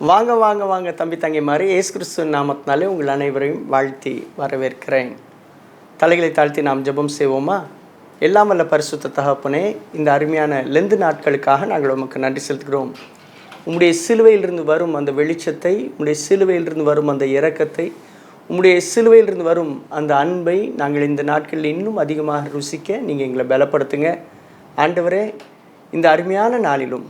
வாங்க வாங்க வாங்க தம்பி தங்கை மாதிரி இயேசு கிறிஸ்துவின் நாமத்தினாலே உங்கள் அனைவரையும் வாழ்த்தி வரவேற்கிறேன். தலைகளை தாழ்த்தி நாம் ஜெபம் செய்வோமா? எல்லாம் வல்ல பரிசுத்த தகப்பனே, இந்த அருமையான லெந்து நாட்களுக்காக நாங்கள் உமக்கு நன்றி செலுத்துகிறோம். உம்முடைய சிலுவையிலிருந்து வரும் அந்த வெளிச்சத்தை, உம்முடைய சிலுவையிலிருந்து வரும் அந்த இரக்கத்தை, உம்முடைய சிலுவையிலிருந்து வரும் அந்த அன்பை நாங்கள் இந்த நாட்களில் இன்னும் அதிகமாக ருசிக்க நீங்கள் எங்களை பலப்படுத்துங்க. ஆண்டவரே, இந்த அருமையான நாளிலும்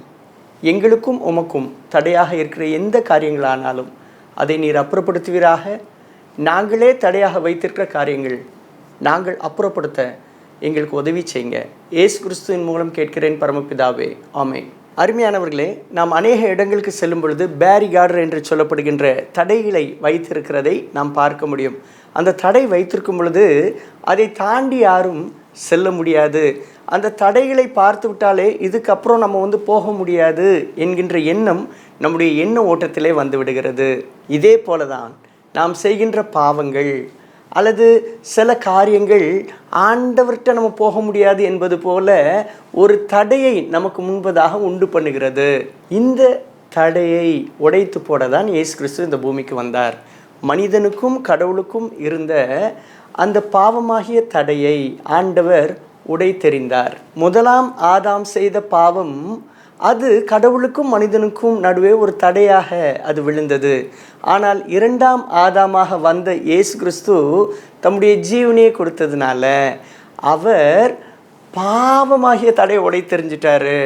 எங்களுக்கும் உமக்கும் தடையாக இருக்கிற எந்த காரியங்களானாலும் அதை நீர் அப்புறப்படுத்துவீராக. நாங்களே தடையாக வைத்திருக்கிற காரியங்கள் நாங்கள் அப்புறப்படுத்த எங்களுக்கு உதவி செய்யுங்க. இயேசு கிறிஸ்துவின் மூலம் கேட்கிறேன் பரமபிதாவே, ஆமென். அருமையானவர்களே, நாம் அநேக இடங்களுக்கு செல்லும் பொழுது பேரிகார்டர் என்று சொல்லப்படுகின்ற தடைகளை வைத்திருக்கிறதை நாம் பார்க்க முடியும். அந்த தடை வைத்திருக்கும் பொழுது அதை தாண்டி யாரும் செல்ல முடியாது. அந்த தடைகளை பார்த்து விட்டாலே இதுக்கப்புறம் நம்ம போக முடியாது என்கின்ற எண்ணம் நம்முடைய எண்ண ஓட்டத்திலே வந்து விடுகிறது. இதே போல தான் நாம் செய்கின்ற பாவங்கள் அல்லது சில காரியங்கள் ஆண்டவர்கிட்ட நம்ம போக முடியாது என்பது போல ஒரு தடையை நமக்கு முன்பதாக உண்டு பண்ணுகிறது. இந்த தடையை உடைத்து போட தான் இயேசு கிறிஸ்து இந்த பூமிக்கு வந்தார். மனிதனுக்கும் கடவுளுக்கும் இருந்த அந்த பாவமாகிய தடையை ஆண்டவர் உடைத்தெறிந்தார். முதலாம் ஆதாம் செய்த பாவம் அது கடவுளுக்கும் மனிதனுக்கும் நடுவே ஒரு தடையாக அது விழுந்தது. ஆனால் இரண்டாம் ஆதாமாக வந்த இயேசு கிறிஸ்து தம்முடைய ஜீவனையை கொடுத்ததுனால அவர் பாவமாகிய தடையை உடைத்தெறிஞ்சிட்டாரு.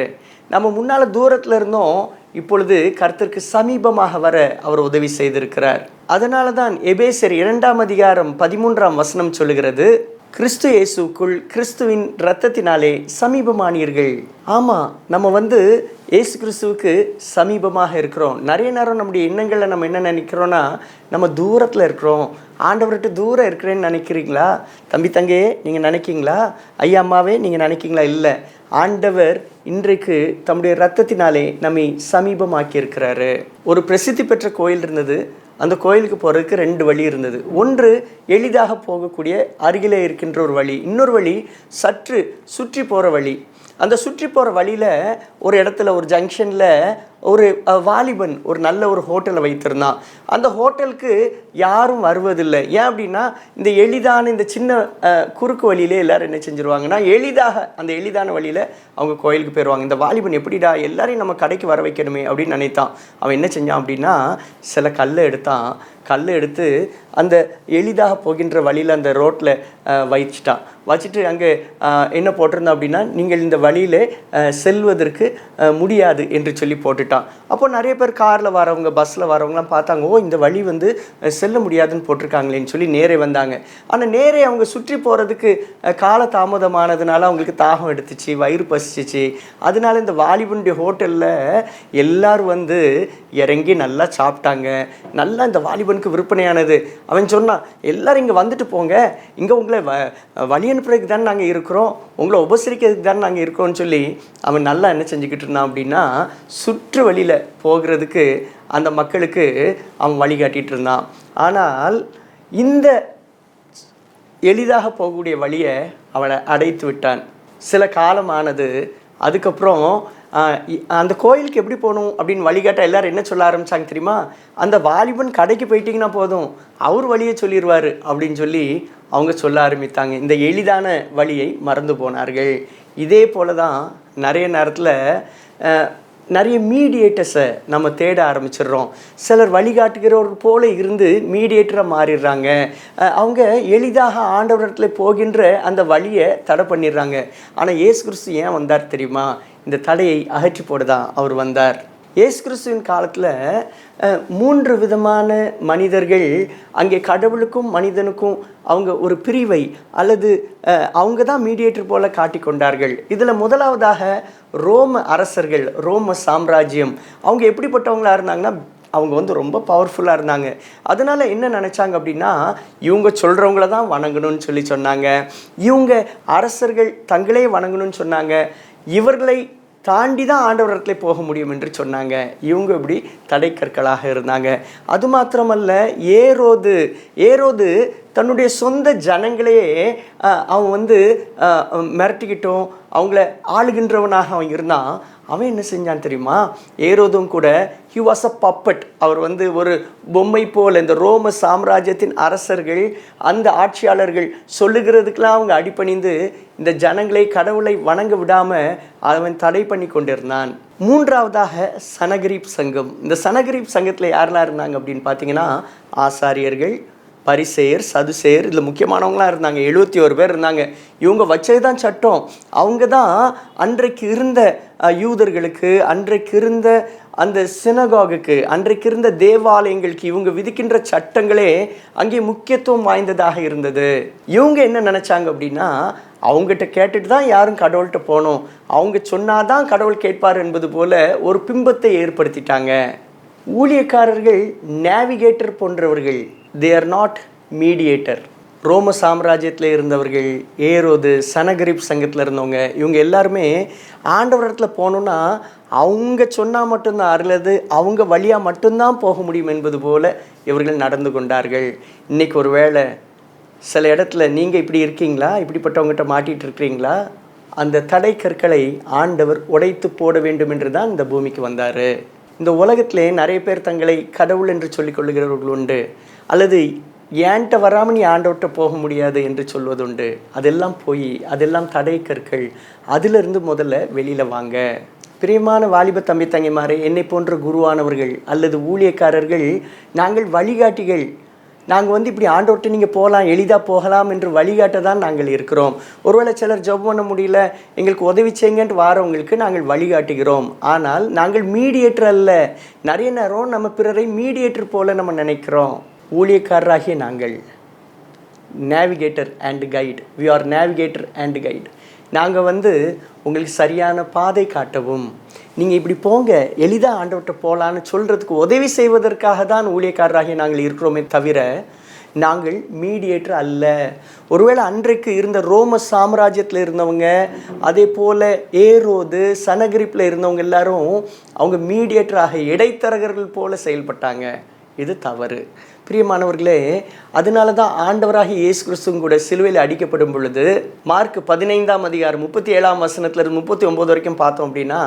நம்ம முன்னால் தூரத்தில் இருந்தோம், இப்பொழுது கர்த்தருக்கு சமீபமாக வர அவர் உதவி செய்திருக்கிறார். அதனால தான் எபேசியர் 2:13 சொல்லுகிறது, கிறிஸ்து இயேசுக்குள் கிறிஸ்துவின் இரத்தத்தினாலே சமீபமானீர்கள். ஆமாம், நம்ம இயேசு கிறிஸ்துவுக்கு சமீபமாக இருக்கிறோம். நிறைய நேரம் நம்முடைய எண்ணங்களில் நம்ம என்ன நினைக்கிறோன்னா, நம்ம தூரத்தில் இருக்கிறோம், ஆண்டவர்கிட்ட தூரம் இருக்கிறேன்னு நினைக்கிறீங்களா? தம்பி தங்கையே, நீங்கள் நினைக்கிங்களா? ஐயா அம்மாவே, நீங்கள் நினைக்கிங்களா? இல்லை, ஆண்டவர் இன்றைக்கு தம்முடைய இரத்தத்தினாலே நம்மை சமீபமாக்கி இருக்கிறாரு. ஒரு பிரசித்தி பெற்ற கோயில் இருந்தது. அந்த கோயிலுக்கு போகிறதுக்கு 2 வழி இருந்தது. ஒன்று எளிதாக போகக்கூடிய அருகிலே இருக்கின்ற ஒரு வழி, இன்னொரு வழி சற்று சுற்றி போகிற வழி. அந்த சுற்றி போகிற வழியில் ஒரு இடத்துல ஒரு ஜங்ஷனில் ஒரு வாலிபன் ஒரு நல்ல ஒரு ஹோட்டலை வைத்திருந்தான். அந்த ஹோட்டலுக்கு யாரும் வருவதில்லை. ஏன் அப்படின்னா, இந்த எளிதான இந்த சின்ன குறுக்கு வழியிலே எல்லோரும் என்ன செஞ்சுருவாங்கன்னா, அந்த எளிதான வழியில் அவங்க கோயிலுக்கு போயிடுவாங்க. இந்த வாலிபன் எப்படிடா எல்லாரையும் நம்ம கடைக்கு வர வைக்கணுமே அப்படின்னு நினைத்தான். அவன் என்ன செஞ்சான் அப்படின்னா, சில கல்லை எடுத்து அந்த எளிதாக போகின்ற வழியில் அந்த ரோட்டில் வச்சுட்டு அங்கே என்ன போட்டிருந்தான் அப்படின்னா, நீங்கள் இந்த வழியில் செல்வதற்கு முடியாது என்று சொல்லி போட்டுட்டான். அப்போ நிறைய பேர் காரில் வரவங்க, பஸ்ஸில் வரவங்களாம் பார்த்தாங்க, ஓ இந்த வழி செல்ல முடியாதுன்னு போட்டிருக்காங்களேன்னு சொல்லி நேரே வந்தாங்க. ஆனால் நேரே அவங்க சுற்றி போகிறதுக்கு கால தாமதமானதுனால அவங்களுக்கு தாகம் எடுத்துச்சு, வயிறு பசிச்சிச்சு. அதனால இந்த வாலிபனுடைய ஹோட்டலில் எல்லாரும் இறங்கி நல்லா சாப்பிட்டாங்க. நல்லா இந்த வாலிபனுக்கு விற்பனையானது. அவன் சொன்னான், எல்லாரும் இங்கே வந்துட்டு போங்க, இங்கே உங்களை வழி அனுப்புறதுக்கு தானே நாங்கள் இருக்கிறோம், உங்களை உபசரிக்கிறதுக்கு தானே நாங்கள் இருக்கோம்னு சொல்லி அவன் நல்லா என்ன செஞ்சுக்கிட்டு இருந்தான் அப்படின்னா, சுற்று வழியில் போகிறதுக்கு அந்த மக்களுக்கு அவன் வழிகாட்டிகிட்டு இருந்தான். ஆனால் இந்த எளிதாக போகக்கூடிய வழியை அவனை அடைத்து விட்டான். சில காலமானது. அதுக்கப்புறம் அந்த கோயிலுக்கு எப்படி போகணும் அப்படின்னு வழிகாட்ட எல்லாரும் என்ன சொல்ல ஆரம்பித்தாங்க தெரியுமா? அந்த வாலிபன் கடைக்கு போயிட்டீங்கன்னா போதும், அவர் வழியை சொல்லிடுவார் அப்படின்னு சொல்லி அவங்க சொல்ல ஆரம்பித்தாங்க. இந்த எளிதான வழியை மறந்து போனார்கள். இதே போல தான் நிறைய நேரத்தில் நிறைய மீடியேட்டர்ஸை நம்ம தேட ஆரம்பிச்சிடுறோம். சிலர் வழிகாட்டுகிறவர்கள் போல இருந்து மீடியேட்டராக மாறிடுறாங்க. அவங்க எளிதாக ஆண்டவரிடத்தில் போகின்ற அந்த வழியை தடை பண்ணிடுறாங்க. ஆனால் இயேசு கிறிஸ்து ஏன் வந்தார் தெரியுமா? இந்த தடையை அகற்றி போட தான் அவர் வந்தார். இயேசு கிறிஸ்துவின் காலத்தில் 3 விதமான மனிதர்கள் அங்கே கடவுளுக்கும் மனிதனுக்கும் அவங்க ஒரு பிரிவை அல்லது அவங்க தான் மீடியேட்டர் போல காட்டி கொண்டார்கள். இதில் முதலாவதாக ரோம அரசர்கள், ரோம சாம்ராஜ்யம். அவங்க எப்படிப்பட்டவங்களாக இருந்தாங்கன்னா, அவங்க ரொம்ப பவர்ஃபுல்லாக இருந்தாங்க. அதனால் என்ன நினச்சாங்க அப்படின்னா, இவங்க சொல்கிறவங்கள தான் வணங்கணும்னு சொல்லி சொன்னாங்க. இவங்க அரசர்கள் தங்களே வணங்கணும்னு சொன்னாங்க. இவர்களை தாண்டி தான் ஆண்டவரிடத்துல போக முடியும் என்று சொன்னாங்க. இவங்க இப்படி தடைக்கற்களாக இருந்தாங்க. அது மாத்திரமல்ல, ஏரோது தன்னுடைய சொந்த ஜனங்களையே அவன் மிரட்டிக்கிட்டோம், அவங்கள ஆளுகின்றவனாக அவன் இருந்தான். அவன் என்ன செஞ்சான் தெரியுமா? ஏரோதும் கூட ஹி வாஸ் அ பப்பட். அவர் ஒரு பொம்மை போல் இந்த ரோம சாம்ராஜ்யத்தின் அரசர்கள் அந்த ஆட்சியாளர்கள் சொல்லுகிறதுக்கெல்லாம் அவங்க அடிபணிந்து இந்த ஜனங்களை கடவுளை வணங்க விடாமல் அவன் தடை பண்ணி கொண்டிருந்தான். மூன்றாவதாக சனகரிப் சங்கம். இந்த சனகரிப் சங்கத்தில் யாரெல்லாம் இருந்தாங்க அப்படின்னு பார்த்தீங்கன்னா, ஆசாரியர்கள், பரிசேயர், சதுசேயர், இதில் முக்கியமானவங்களாம் இருந்தாங்க. 71 பேர் இருந்தாங்க. இவங்க வச்சது தான் சட்டம். அவங்க தான் அன்றைக்கு இருந்த யூதர்களுக்கு, அன்றைக்கு இருந்த அந்த சினகாகுக்கு, அன்றைக்கு இருந்த தேவாலயங்களுக்கு இவங்க விதிக்கின்ற சட்டங்களே அங்கே முக்கியத்துவம் வாய்ந்ததாக இருந்தது. இவங்க என்ன நினச்சாங்க அப்படின்னா, அவங்ககிட்ட கேட்டுட்டு தான் யாரும் கடவுள்கிட்ட போகணும், அவங்க சொன்னாதான் கடவுள் கேட்பார் என்பது போல ஒரு பிம்பத்தை ஏற்படுத்திட்டாங்க. ஊழியக்காரர்கள் நேவிகேட்டர் போன்றவர்கள், தே ஆர் நாட் மீடியேட்டர். ரோம சாம்ராஜ்யத்தில் இருந்தவர்கள், ஏரோது, சனகரிப் சங்கத்தில் இருந்தவங்க, இவங்க எல்லாருமே ஆண்டவரிடத்தில் போகணுன்னா அவங்க சொன்னால் மட்டும்தான், அல்லது அவங்க வழியாக மட்டும்தான் போக முடியும் என்பது போல இவர்கள் நடந்து கொண்டார்கள். இன்றைக்கி ஒரு வேளை சில இடத்துல நீங்கள் இப்படி இருக்கீங்களா? இப்படிப்பட்டவங்ககிட்ட மாட்டிகிட்டு இருக்கிறீங்களா? அந்த தடை கற்களை ஆண்டவர் உடைத்து போட வேண்டும் என்று தான் இந்த பூமிக்கு வந்தார். இந்த உலகத்திலே நிறைய பேர் தங்களை கடவுள் என்று சொல்லிக் கொள்ளுகிறவர்கள் உண்டு, அல்லது ஏன்ட்ட வராமல் நீ ஆண்டவர்கிட்ட போக முடியாது என்று சொல்வதுண்டு. அதெல்லாம் போய் அதெல்லாம் தடை கற்கள். அதிலிருந்து முதல்ல வெளியில் வாங்க. பிரியமான வாலிப தம்பி தங்கைமாரே, என்னை போன்ற குருவானவர்கள் அல்லது ஊழியக்காரர்கள், நாங்கள் வழிகாட்டிகள். நாங்கள் இப்படி ஆண்டவர்கிட்ட நீங்கள் போகலாம், எளிதாக போகலாம் என்று வழிகாட்ட தான் நாங்கள் இருக்கிறோம். ஒருவேளை சிலர் ஜெபம் பண்ண முடியல, எங்களுக்கு உதவி செய்யுங்கன்ட்டு வாரவங்களுக்கு நாங்கள் வழிகாட்டுகிறோம். ஆனால் நாங்கள் மீடியேட்டர் அல்ல. நிறைய நேரம் நம்ம பிறரை மீடியேட்டர் போல நம்ம நினைக்கிறோம். ஊழியக்காரராகிய நாங்கள் navigator and guide. We are navigator and guide. நாங்கள் உங்களுக்கு சரியான பாதை காட்டவும், நீங்கள் இப்படி போங்க, எளிதாக ஆண்டவர்கிட்ட போகலான்னு சொல்கிறதுக்கு உதவி செய்வதற்காக தான் ஊழியக்காரராகிய நாங்கள் இருக்கிறோமே தவிர நாங்கள் மீடியேட்டர் அல்ல. ஒருவேளை அன்றைக்கு இருந்த ரோம சாம்ராஜ்யத்தில் இருந்தவங்க, அதே போல் ஏரோது, சனகரிப்பில் இருந்தவங்க எல்லாரும் அவங்க மீடியேட்டராக இடைத்தரகர்கள் போல செயல்பட்டாங்க. இது தவறு. பிரியமானவர்களே, அதனால தான் ஆண்டவராகிய இயேசு கிறிஸ்துவும் கூட சிலுவையில் அடிக்கப்படும் பொழுது மார்க் 15ஆம் அதிகாரம் 37ஆம் வசனத்திலிருந்து 39 வரைக்கும் பார்த்தோம் அப்படின்னா,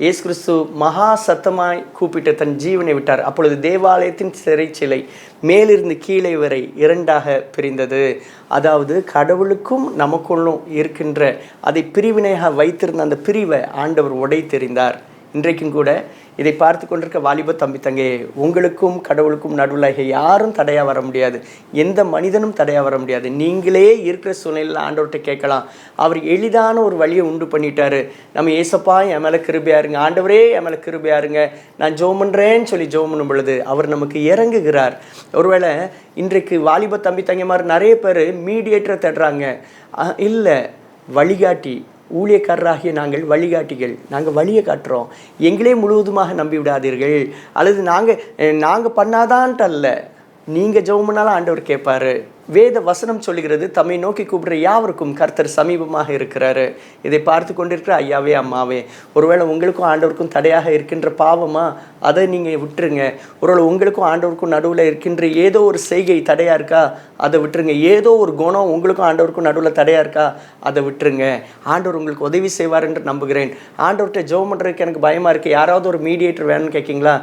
இயேசு கிறிஸ்து மகா சத்தமாய் கூப்பிட்டு தன் ஜீவனை விட்டார். அப்பொழுது தேவாலயத்தின் சிறைச்சிலை மேலிருந்து கீழே வரை இரண்டாக பிரிந்தது. அதாவது கடவுளுக்கும் நமக்குள்ளும் இருக்கின்ற அதை பிரிவினையாக வைத்திருந்த அந்த பிரிவை ஆண்டவர் உடைத்தெறிந்தார். இன்றைக்கும் கூட இதை பார்த்து கொண்டிருக்க வாலிப தம்பி தங்கே, உங்களுக்கும் கடவுளுக்கும் நடுவில் யாரும் தடையாக வர முடியாது. எந்த மனிதனும் தடையாக வர முடியாது. நீங்களே இருக்கிற சூழ்நிலையில் ஆண்டவர்கிட்ட கேட்கலாம். அவர் எளிதான ஒரு வழியை உண்டு பண்ணிட்டாரு. நம்ம ஏசப்பா என் மேலே கிருபையாருங்க, ஆண்டவரே என் மேலே கிருபையாருங்க, நான் ஜெபம் பண்ணுறேன்னு சொல்லி ஜெபம் பண்ணும் பொழுது அவர் நமக்கு இறங்குகிறார். ஒருவேளை இன்றைக்கு வாலிப தம்பி தங்கை மாதிரி நிறைய பேர் மீடியேட்டரை தேடுறாங்க. இல்லை, வழிகாட்டி. ஊழியக்காரராகிய நாங்கள் வழிகாட்டிகள். நாங்கள் வழியை காட்டுறோம். எங்களே முழுவதுமாக நம்பி விடாதீர்கள். அல்லது நாங்கள் பண்ணாதான்ட்டு அல்ல, நீங்கள் ஜெபம் பண்ணாலும் ஆண்டவர் கேட்பாரு. வேத வசனம் சொல்லுகிறது, தம்மை நோக்கி கூப்பிடுற யாவருக்கும் கர்த்தர் சமீபமாக இருக்கிறாரு. இதை பார்த்து கொண்டிருக்கிற ஐயாவே அம்மாவே, ஒருவேளை உங்களுக்கும் ஆண்டவருக்கும் தடையாக இருக்கின்ற பாவமா, அதை நீங்கள் விட்டுருங்க. ஒருவேளை உங்களுக்கும் ஆண்டவருக்கும் நடுவில் இருக்கின்ற ஏதோ ஒரு செய்கை தடையாக இருக்கா, அதை விட்டுருங்க. ஏதோ ஒரு குணம் உங்களுக்கும் ஆண்டவருக்கும் நடுவில் தடையாக இருக்கா, அதை விட்டுருங்க. ஆண்டவர் உங்களுக்கு உதவி செய்வார் என்று நம்புகிறேன். ஆண்டவர்கிட்ட ஜெபம் பண்ணுறதுக்கு எனக்கு பயமாக இருக்குது, யாராவது ஒரு மீடியேட்டர் வேணும்னு கேட்கிங்களா?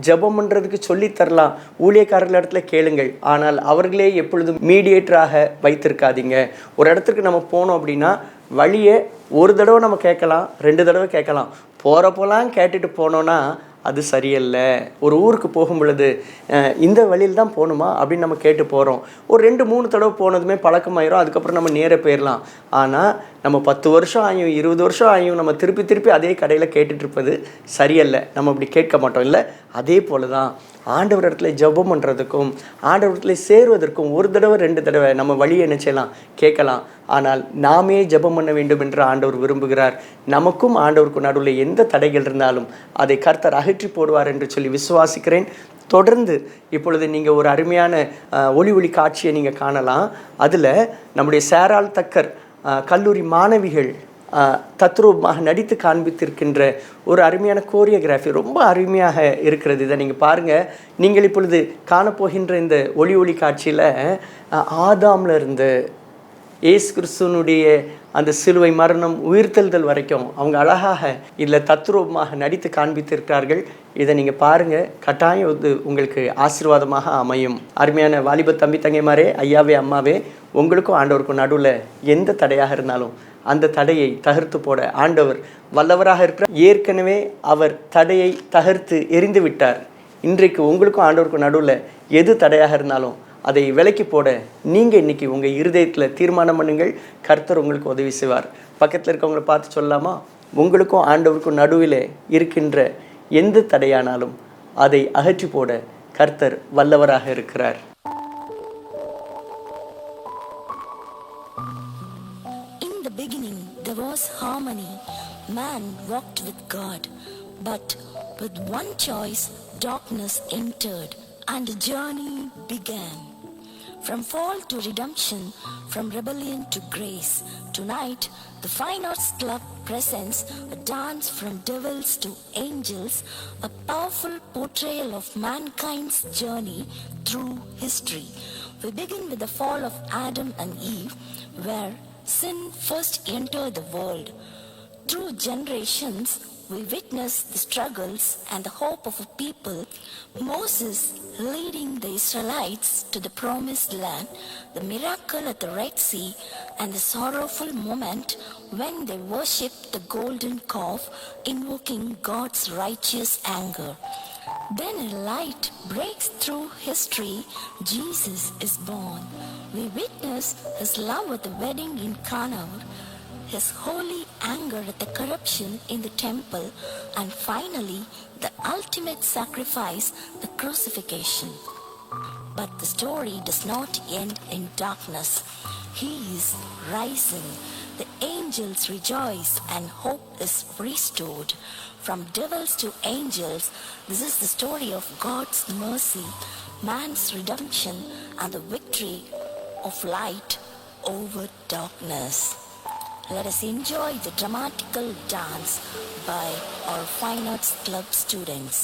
ஜெபம் பண்ணுறதுக்கு சொல்லித்தரலாம், ஊழியக்காரர்கள் இடத்துல கேளுங்கள். ஆனால் அவர்களே எப்பொழுதும் மீடியேட்டராக வைத்திருக்காதீங்க. ஒரு இடத்துக்கு நம்ம போனோம் அப்படின்னா வழியை ஒரு தடவை நம்ம கேட்கலாம், 2 தடவை கேட்கலாம். போகிறப்போலாம் கேட்டுட்டு போனோன்னா அது சரியல்ல. ஒரு ஊருக்கு போகும் பொழுது இந்த வழியில் தான் போகணுமா அப்படின்னு நம்ம கேட்டு போகிறோம். ஒரு 2-3 தடவை போனதுமே பழக்கமாயிரும். அதுக்கப்புறம் நம்ம நேராக போயிடலாம். ஆனால் நம்ம 10 வருஷம் ஆகியும் 20 வருஷம் ஆகியும் நம்ம திருப்பி அதே கடையில் கேட்டுட்ருப்பது சரியல்ல. நம்ம அப்படி கேட்க மாட்டோம். இல்லை, அதே போல தான் ஆண்டவர் இடத்துல ஜெபம் பண்ணுறதுக்கும் ஆண்டவர் இடத்துல சேருவதற்கும் 1 தடவை 2 தடவை நம்ம வழியை என்ன செய்யலாம், கேட்கலாம். ஆனால் நாமே ஜெபம் பண்ண வேண்டும் என்று ஆண்டவர் விரும்புகிறார். நமக்கும் ஆண்டவருக்கும் நடுவில் எந்த தடைகள் இருந்தாலும் அதை கர்த்தர் அகற்றி போடுவார் என்று சொல்லி விசுவாசிக்கிறேன். தொடர்ந்து இப்பொழுது நீங்கள் ஒரு அருமையான ஒளி காட்சியை நீங்கள் காணலாம். அதில் நம்முடைய சேரால் தக்கர் கல்லூரி மாணவிகள் தத்ரூபமாக நடித்து காண்பித்திருக்கின்ற ஒரு அருமையான கோரியோகிராஃபி ரொம்ப அருமையாக இருக்கிறது. இதை நீங்கள் பாருங்கள். நீங்கள் இப்பொழுது காணப்போகின்ற இந்த ஒளி காட்சியில் ஆதாமில் இருந்து இயேசு கிறிஸ்துவனுடைய அந்த சிலுவை மரணம் உயிர்த்தெழுதல் வரைக்கும் அவங்க அழகாக இதில் தத்ரூபமாக நடித்து காண்பித்திருக்கிறார்கள். இதை நீங்கள் பாருங்கள், கட்டாயம் வந்து உங்களுக்கு ஆசீர்வாதமாக அமையும். அருமையான வாலிப தம்பி தங்கைமாரே, ஐயாவே அம்மாவே, உங்களுக்கும் ஆண்டவருக்கும் நடுவில் எந்த தடையாக இருந்தாலும் அந்த தடையை தகர்த்து போட ஆண்டவர் வல்லவராக இருக்கிறார். ஏற்கனவே அவர் தடையை தகர்த்து எரிந்து விட்டார். இன்றைக்கு உங்களுக்கும் ஆண்டவருக்கும் நடுவில் எது தடையாக இருந்தாலும் அதை விலக்கி போட நீங்கள் இன்றைக்கி உங்கள் இருதயத்தில் தீர்மானம் பண்ணுங்கள். கர்த்தர் உங்களுக்கு உதவி செய்வார். பக்கத்தில் இருக்கவங்களை பார்த்து சொல்லலாமா? உங்களுக்கும் ஆண்டவருக்கும் நடுவில் இருக்கின்ற எந்த தடையானாலும் அதை அகற்றி போட கர்த்தர் வல்லவராக இருக்கிறார். In the beginning there was harmony. Man walked with God, but with one choice darkness entered and a journey began. From fall to redemption, from rebellion to grace. Tonight, the Fine Arts Club presents a dance from devils to angels, a powerful portrayal of mankind's journey through history. We begin with the fall of Adam and Eve, where sin first entered the world. Through generations, we witness the struggles and the hope of a people. Moses leading the Israelites to the promised land, the miracle at the Red Sea, and the sorrowful moment when they worshipped the golden calf, invoking God's righteous anger. Then a light breaks through history. Jesus is born. We witness his love at the wedding in Cana, his holy anger at the corruption in the temple, and finally the ultimate sacrifice, the crucifixion. But the story does not end in darkness. He is rising. The angels rejoice and hope is restored. From devils to angels, this is the story of God's mercy, man's redemption, and the victory of light over darkness. Let us enjoy the dramatical dance by our Fine Arts Club students.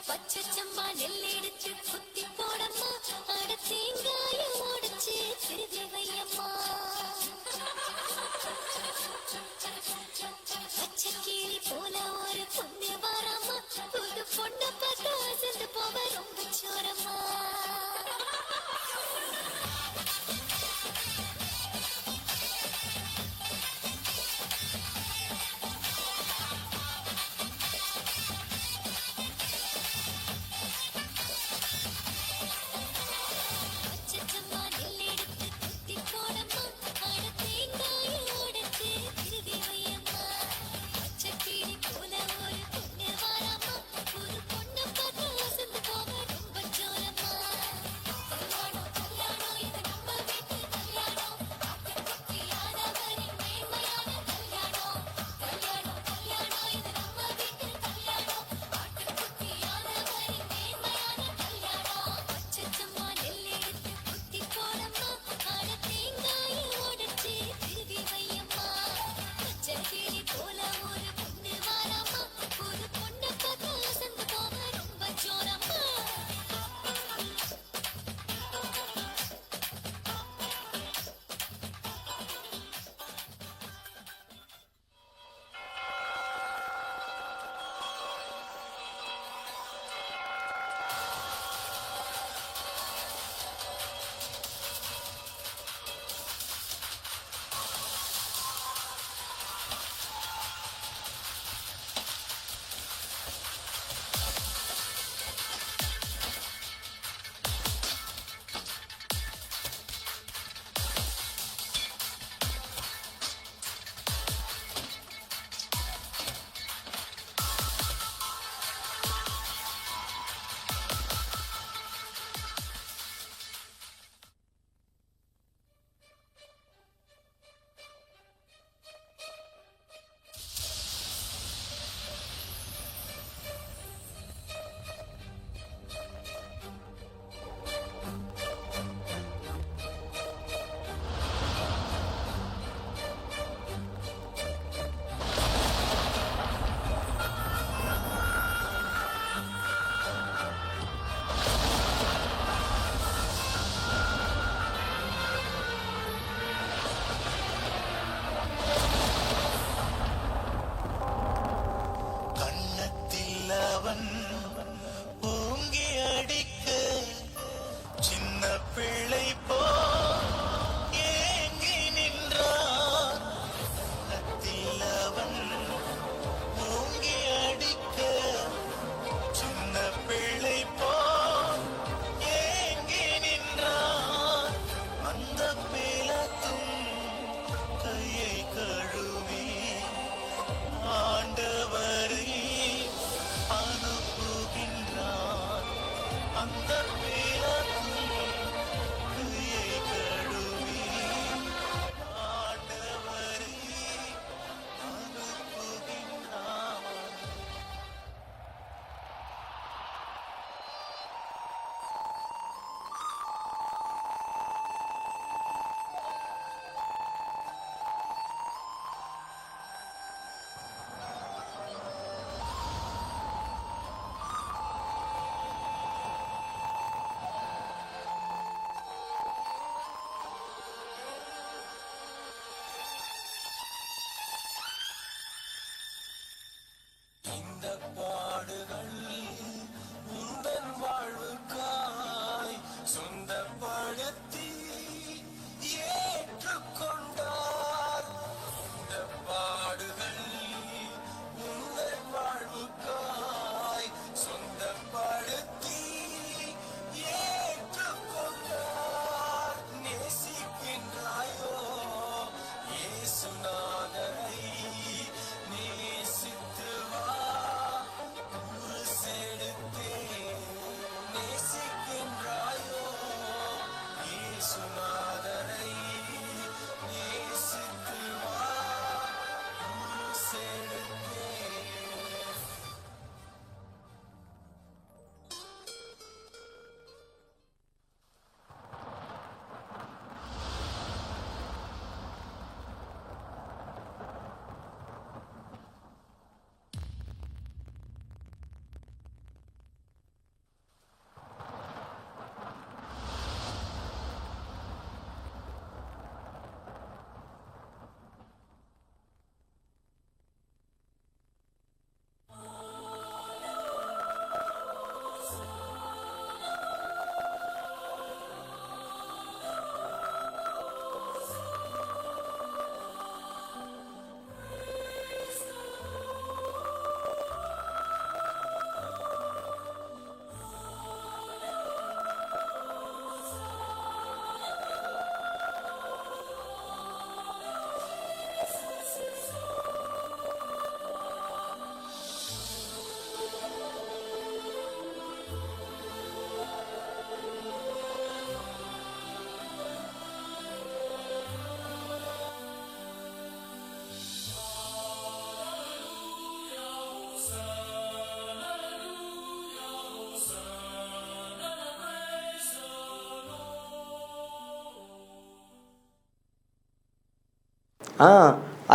பச்சச்சம்மா நெல்லெடுத்து குத்தி போடம்மா, அட தேங்காயம் உடைச்சு திருதி வையம்மா. பச்சைக்கிளி போல ஒரு பொண்ணு வரம்மா, புது பொண்ணு பார்த்து அசந்து போவ ரொம்ப சோரம்மா. பச்சச்சம்மா நெல்லெடுத்து குத்தி போடம்மா, அட தேங்காயம் உடைச்சு திருதி வையம்மா. பச்சைக்கிளி போல ஒரு பொண்ணு வரம்மா, புது பொண்ணு பார்த்து அசந்து போவ ரொம்ப சோரம்மா.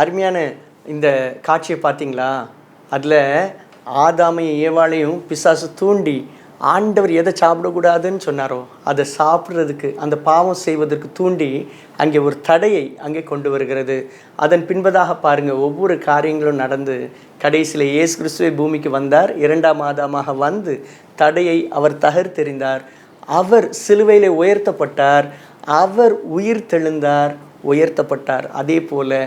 அருமையான இந்த காட்சியை பார்த்தீங்களா? அதில் ஆதாமையும் ஏவாளையும் பிசாசு தூண்டி ஆண்டவர் எதை சாப்பிடக்கூடாதுன்னு சொன்னாரோ அதை சாப்பிட்றதுக்கு, அந்த பாவம் செய்வதற்கு தூண்டி அங்கே ஒரு தடையை அங்கே கொண்டு வருகிறது. அதன் பின்பதாக பாருங்கள், ஒவ்வொரு காரியங்களும் நடந்து கடைசியில் இயேசு கிறிஸ்துவை பூமிக்கு வந்தார். 2ஆம் ஆதாமாக வந்து தடையை அவர் தகர்த்தெறிந்தார். அவர் சிலுவையில் உயர்த்தப்பட்டார். அவர் உயிர் தெழுந்தார், உயர்த்தப்பட்டார். அதே போல்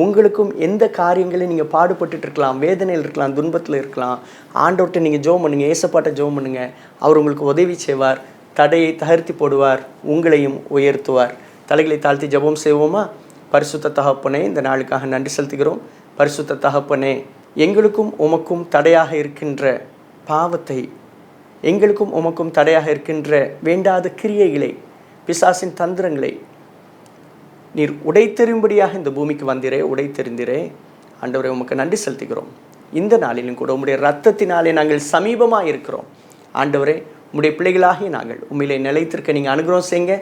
உங்களுக்கும் எந்த காரியங்களையும் நீங்கள் பாடுபட்டு இருக்கலாம், வேதனையில் இருக்கலாம், துன்பத்தில் இருக்கலாம், ஆண்டவர்கிட்ட நீங்கள் ஜெபம் பண்ணுங்க, ஏசப்பாட்ட ஜெபம் பண்ணுங்க. அவர் உங்களுக்கு உதவி செய்வார், தடையை தகர்த்தி போடுவார், உங்களையும் உயர்த்துவார். தலைகளை தாழ்த்தி ஜெபம் செய்வோமா? பரிசுத்த தகப்பனே, இந்த நாளுக்காக நன்றி செலுத்துகிறோம். பரிசுத்த தகப்பனே, எங்களுக்கும் உமக்கும் தடையாக இருக்கின்ற பாவத்தை, எங்களுக்கும் உமக்கும் தடையாக இருக்கின்ற வேண்டாத கிரியைகளை, பிசாசின் தந்திரங்களை நீர் உடைத்தெறியும்படியாக இந்த பூமிக்கு வந்திரே, உடைத்தெறிந்திரே. ஆண்டவரே, உமக்கு நன்றி செலுத்துகிறோம். இந்த நாளிலும் கூட உம்முடைய இரத்தத்தினாலே நாங்கள் சமீபமாக இருக்கிறோம். ஆண்டவரே, உம்முடைய பிள்ளைகளாகி நாங்கள் உண்மையிலே நிலைத்திருக்க நீங்கள் அனுகிரகம் செய்யுங்க.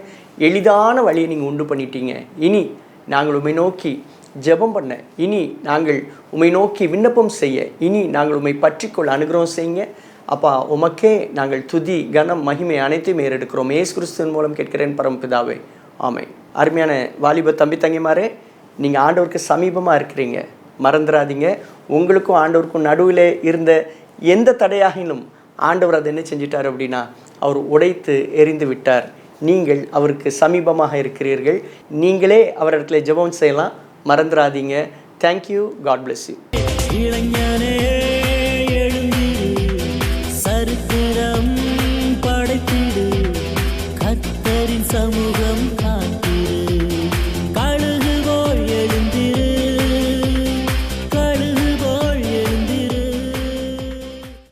எளிதான வழியை நீங்கள் உண்டு பண்ணிட்டீங்க. இனி நாங்கள் உம்மை நோக்கி ஜெபம் பண்ண, இனி நாங்கள் உம்மை நோக்கி விண்ணப்பம் செய்ய, இனி நாங்கள் உம்மை பற்றிக்கொள்ள அனுகிரகம் செய்யுங்க. அப்பா, உமக்கே நாங்கள் துதி, கனம், மகிமை அனைத்தையும் ஏறெடுக்கிறோம். இயேசு கிறிஸ்துவின் மூலம் கேட்கிறேன் பரமபிதாவே, ஆமென். அருமையான வாலிப தம்பி தங்கிமாரே, நீங்கள் ஆண்டவருக்கு சமீபமாக இருக்கிறீங்க. மறந்துடாதீங்க, உங்களுக்கும் ஆண்டவருக்கும் நடுவில் இருந்த எந்த தடையாகிலும் ஆண்டவர் அதை என்ன செஞ்சிட்டார் அப்படின்னா, அவர் உடைத்து எறிந்து விட்டார். நீங்கள் அவருக்கு சமீபமாக இருக்கிறீர்கள். நீங்களே அவரிடத்துல ஜெபம் செய்யலாம். மறந்துடாதீங்க. தேங்க்யூ. God bless you. இளைஞனே எழுந்திரு, சரித்திரம் படைத்திடு, கர்த்தரின் சமூகம்